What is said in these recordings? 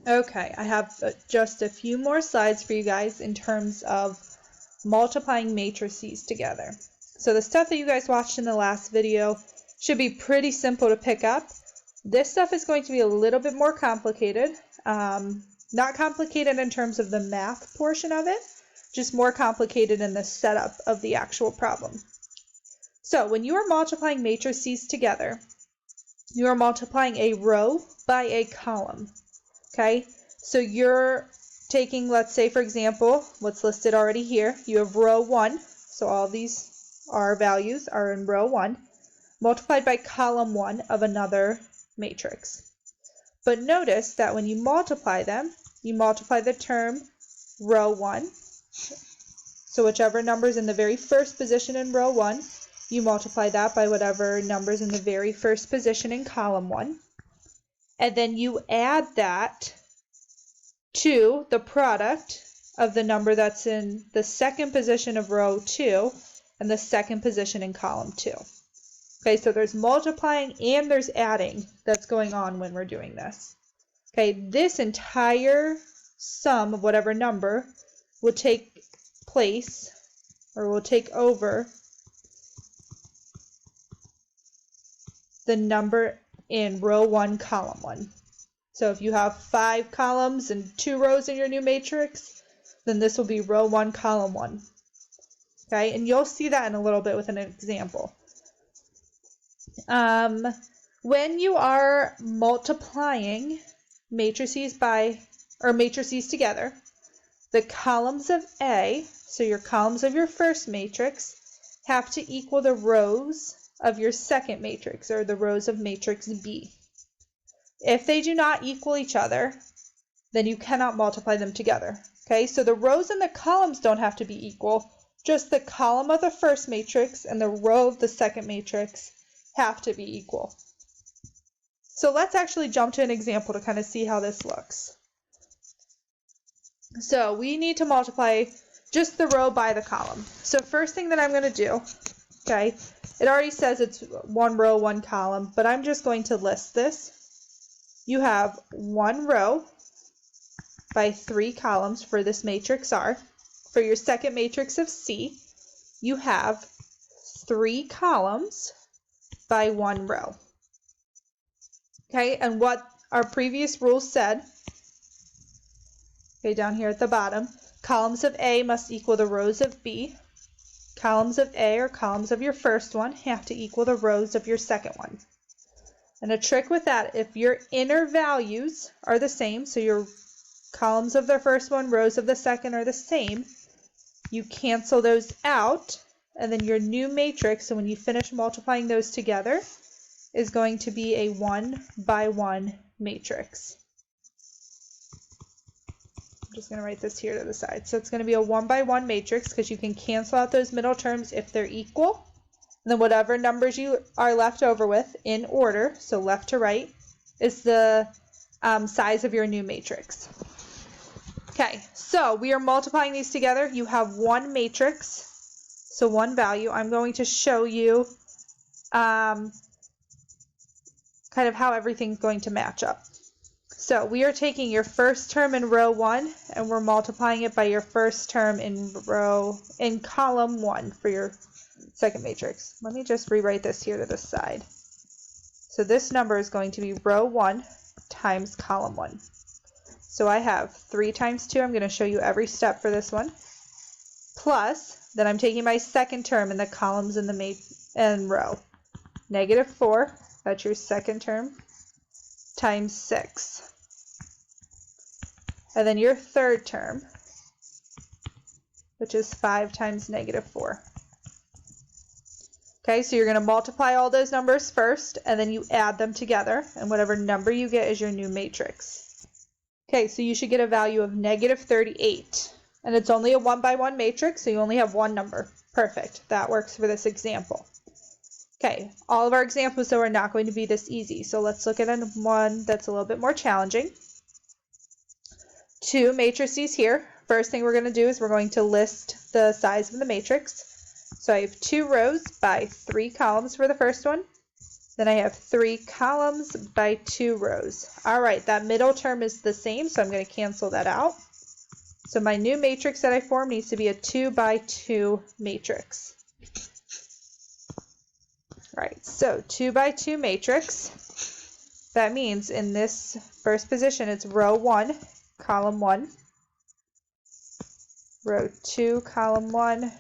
Okay, I have just a few more slides for you guys in terms of multiplying matrices together. So the stuff that you guys watched in the last video should be pretty simple to pick up. This stuff is going to be a little bit more complicated. Not complicated in terms of the math portion of it, just more complicated in the setup of the actual problem. So when you are multiplying matrices together, you are multiplying a row by a column. Okay, so you're taking, let's say, for example, what's listed already here. You have row 1, so all these R values are in row 1, multiplied by column 1 of another matrix. But notice that when you multiply them, you multiply the term row 1. So whichever number is in the very first position in row 1, you multiply that by whatever number is in the very first position in column 1. And then you add that to the product of the number that's in the second position of row 2 and the second position in column 2. Okay, so there's multiplying and there's adding that's going on when we're doing this. Okay, this entire sum of whatever number will take place, or will take over the number in row 1, column 1. So if you have 5 columns and 2 rows in your new matrix, then this will be row 1, column 1. Okay, and you'll see that in a little bit with an example. When you are multiplying matrices together, the columns of A, so your columns of your first matrix, have to equal the rows of your second matrix, or the rows of matrix B. If they do not equal each other, then you cannot multiply them together. Okay, so the rows and the columns don't have to be equal, just the column of the first matrix and the row of the second matrix have to be equal. So let's actually jump to an example to kind of see how this looks. So we need to multiply just the row by the column. So first thing that I'm going to do, okay, it already says it's 1 row, 1 column, but I'm just going to list this. You have 1 row by 3 columns for this matrix R. For your second matrix of C, you have 3 columns by 1 row. Okay, and what our previous rules said, okay, down here at the bottom, columns of A must equal the rows of B. Columns of A, or columns of your first one, have to equal the rows of your second one. And a trick with that, if your inner values are the same, so your columns of the first one, rows of the second are the same, you cancel those out, and then your new matrix, so when you finish multiplying those together, is going to be a 1 by 1 matrix. I'm just going to write this here to the side. So it's going to be a 1 by 1 matrix because you can cancel out those middle terms if they're equal. And then whatever numbers you are left over with in order, so left to right, is the size of your new matrix. Okay, so we are multiplying these together. You have one matrix, so one value. I'm going to show you kind of how everything's going to match up. So we are taking your first term in row 1 and we're multiplying it by your first term in column 1 for your second matrix. Let me just rewrite this here to the side. So this number is going to be row 1 times column 1. So I have 3 times 2. I'm going to show you every step for this one. Plus, then I'm taking my second term in the columns in the row. Negative 4, that's your second term, times 6. And then your third term, which is 5 times negative 4. Okay, so you're going to multiply all those numbers first, and then you add them together, and whatever number you get is your new matrix. Okay, so you should get a value of negative 38. And it's only a 1 by 1 matrix, so you only have one number. Perfect. That works for this example. Okay, all of our examples, though, are not going to be this easy. So let's look at one that's a little bit more challenging. 2 matrices here. First thing we're going to do is we're going to list the size of the matrix. So I have 2 rows by 3 columns for the first one. Then I have 3 columns by 2 rows. All right, that middle term is the same, so I'm going to cancel that out. So my new matrix that I formed needs to be a 2 by 2 matrix. All right, so 2 by 2 matrix. That means in this first position, it's row 1, column 1, row 2, column 1,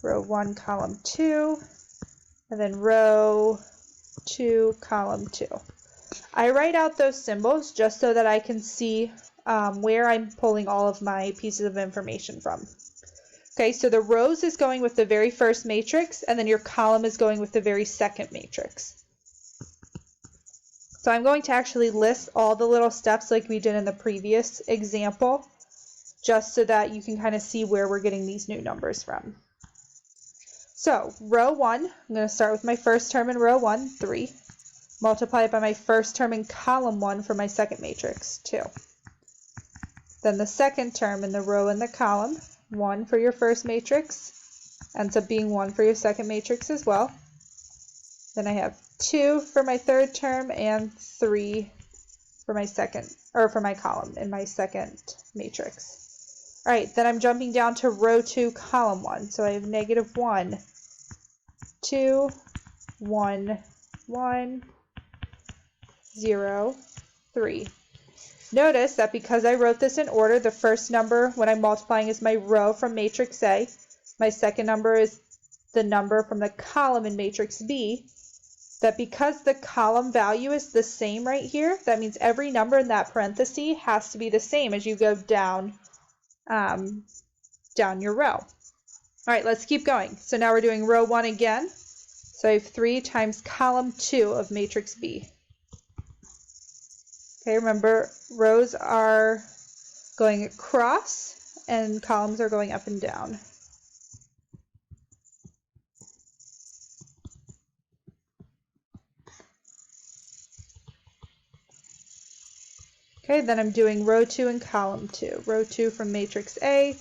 row 1, column 2, and then row 2, column 2. I write out those symbols just so that I can see where I'm pulling all of my pieces of information from. Okay, so the rows is going with the very first matrix, and then your column is going with the very second matrix. So I'm going to actually list all the little steps like we did in the previous example, just so that you can kind of see where we're getting these new numbers from. So row 1, I'm going to start with my first term in row 1, 3. Multiply it by my first term in column 1 for my second matrix, 2. Then the second term in the row and the column, 1 for your first matrix, ends up being 1 for your second matrix as well. Then I have 2 for my third term and 3 for my for my column in my second matrix. All right, then I'm jumping down to row 2, column 1. So I have negative 1, 2, 1, 1, 0, 3. Notice that because I wrote this in order, the first number when I'm multiplying is my row from matrix A. My second number is the number from the column in matrix B. That because the column value is the same right here, that means every number in that parenthesis has to be the same as you go down, down your row. All right, let's keep going. So now we're doing row 1 again. So I have 3 times column 2 of matrix B. Okay, remember, rows are going across and columns are going up and down. Okay, then I'm doing row 2 and column 2. Row 2 from matrix A,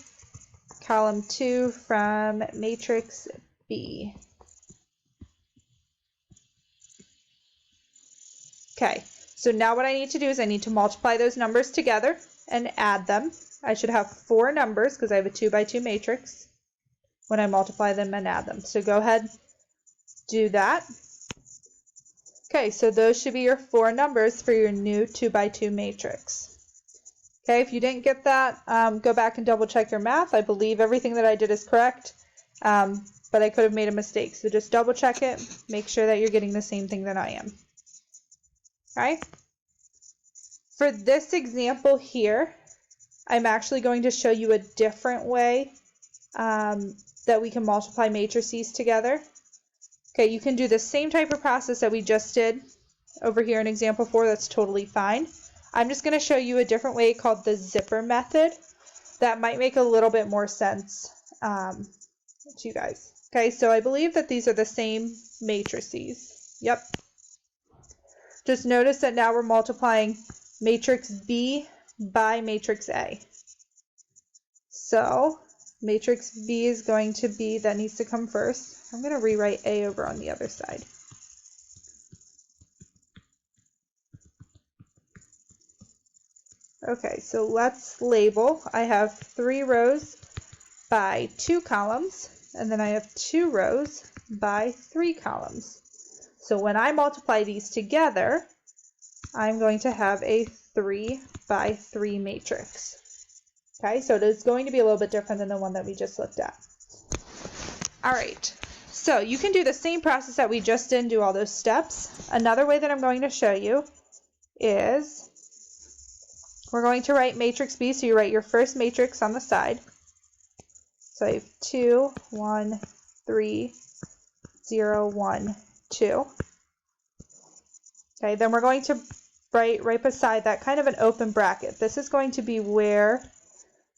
column 2 from matrix B. Okay, so now what I need to do is I need to multiply those numbers together and add them. I should have 4 numbers because I have a 2 by 2 matrix when I multiply them and add them. So go ahead, do that. Okay, so those should be your 4 numbers for your new 2 by 2 matrix. Okay, if you didn't get that, go back and double check your math. I believe everything that I did is correct, but I could have made a mistake. So just double check it, make sure that you're getting the same thing that I am. Okay? For this example here, I'm actually going to show you a different way that we can multiply matrices together. Okay, you can do the same type of process that we just did over here in example 4. That's totally fine. I'm just going to show you a different way called the zipper method. That might make a little bit more sense to you guys. Okay, so I believe that these are the same matrices. Yep. Just notice that now we're multiplying matrix B by matrix A. So matrix B is going to be, that needs to come first. I'm going to rewrite A over on the other side. Okay, so let's label. I have 3 rows by 2 columns, and then I have 2 rows by 3 columns. So when I multiply these together, I'm going to have a 3 by 3 matrix. Okay, so it is going to be a little bit different than the one that we just looked at. All right, so you can do the same process that we just did and do all those steps. Another way that I'm going to show you is we're going to write matrix B, so you write your first matrix on the side. So I have 2, 1, 3, 0, 1, 2. Okay, then we're going to write right beside that kind of an open bracket. This is going to be where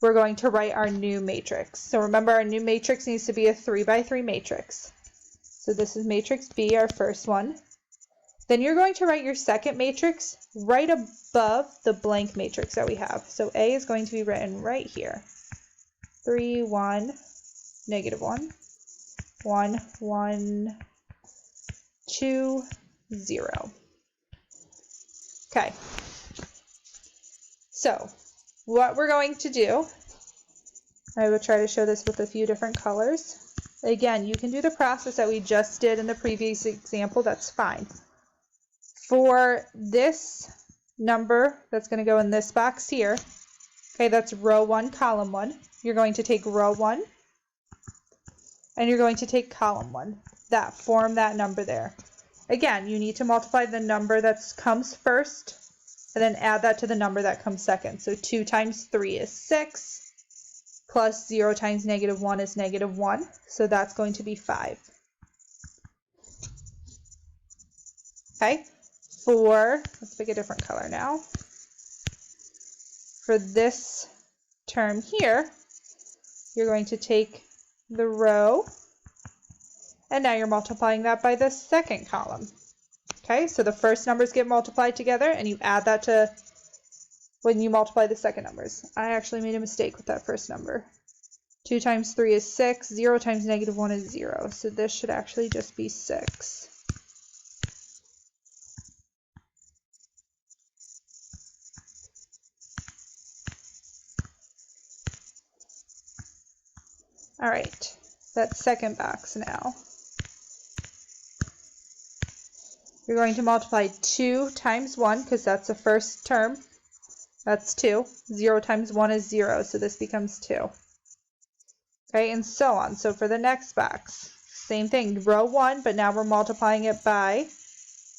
we're going to write our new matrix. So remember, our new matrix needs to be a 3 by 3 matrix. So this is matrix B, our first one. Then you're going to write your second matrix right above the blank matrix that we have. So A is going to be written right here. 3, 1, negative 1, 1, 1, 2, 0. Okay. So what we're going to do, I will try to show this with a few different colors. Again, you can do the process that we just did in the previous example, that's fine. For this number that's going to go in this box here, okay, that's row 1, column 1. You're going to take row 1 and you're going to take column 1. That form that number there. Again, you need to multiply the number that comes first and then add that to the number that comes second. So 2 times 3 is 6, plus 0 times -1 is -1, so that's going to be 5. Okay, let's pick a different color now. For this term here, you're going to take the row, and now you're multiplying that by the second column. Okay, so the first numbers get multiplied together, and you add that to when you multiply the second numbers. I actually made a mistake with that first number. 2 times 3 is 6, 0 times -1 is 0, so this should actually just be 6. All right, that second box now. You're going to multiply 2 times 1, because that's the first term. That's 2. 0 times 1 is 0, so this becomes 2. Okay, and so on. So for the next box, same thing, row 1, but now we're multiplying it by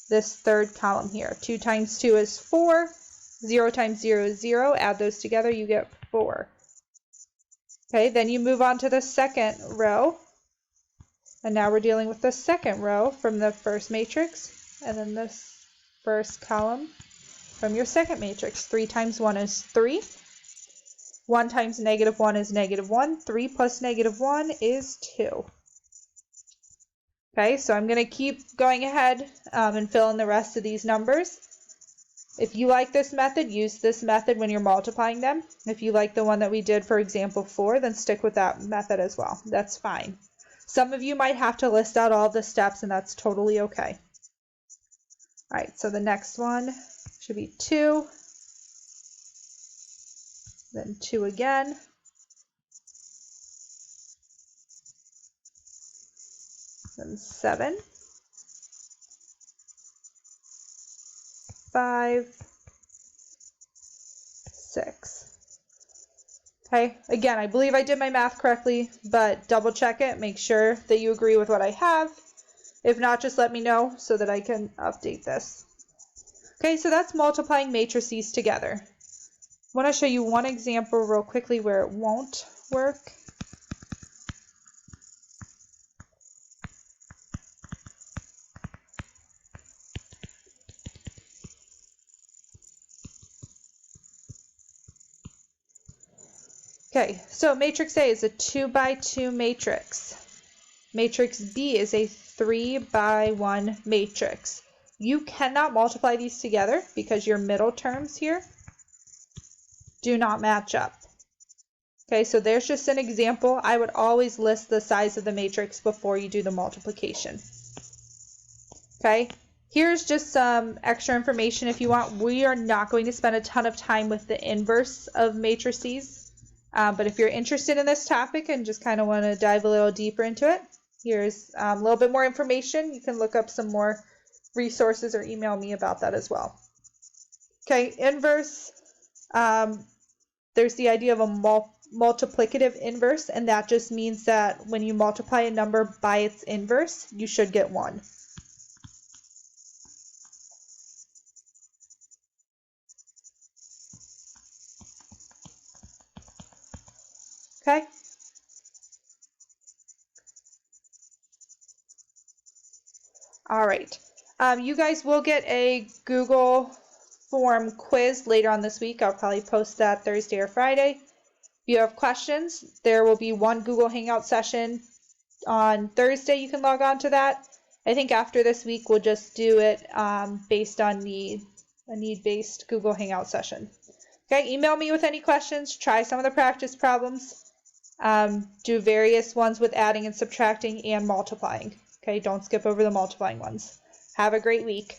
this third column here. 2 times 2 is 4. 0 times 0 is 0. Add those together, you get 4. Okay, then you move on to the second row. And now we're dealing with the second row from the first matrix, and then this first column from your second matrix. 3 times 1 is 3. 1 times -1 is -1. 3 plus -1 is 2. Okay, so I'm going to keep going ahead and fill in the rest of these numbers. If you like this method, use this method when you're multiplying them. If you like the one that we did for example 4, then stick with that method as well. That's fine. Some of you might have to list out all the steps, and that's totally okay. All right, so the next one should be 2, then 2 again, then 7, 5, 6. Okay, again, I believe I did my math correctly, but double check it, make sure that you agree with what I have. If not, just let me know so that I can update this. Okay, so that's multiplying matrices together. I want to show you one example real quickly where it won't work. Okay, so matrix A is a 2 by 2 matrix. Matrix B is a 3 by 1 matrix. You cannot multiply these together because your middle terms here do not match up. Okay, so there's just an example. I would always list the size of the matrix before you do the multiplication. Okay, here's just some extra information if you want. We are not going to spend a ton of time with the inverse of matrices. But if you're interested in this topic and just kind of want to dive a little deeper into it, here's a little bit more information. You can look up some more resources or email me about that as well. Okay, inverse, there's the idea of a multiplicative inverse, and that just means that when you multiply a number by its inverse, you should get 1. Okay. All right. You guys will get a Google form quiz later on this week. I'll probably post that Thursday or Friday. If you have questions, there will be one Google Hangout session on Thursday. You can log on to that. I think after this week, we'll just do it based on need, a need-based Google Hangout session. Okay, email me with any questions. Try some of the practice problems. Do various ones with adding and subtracting and multiplying. Okay, don't skip over the multiplying ones. Have a great week.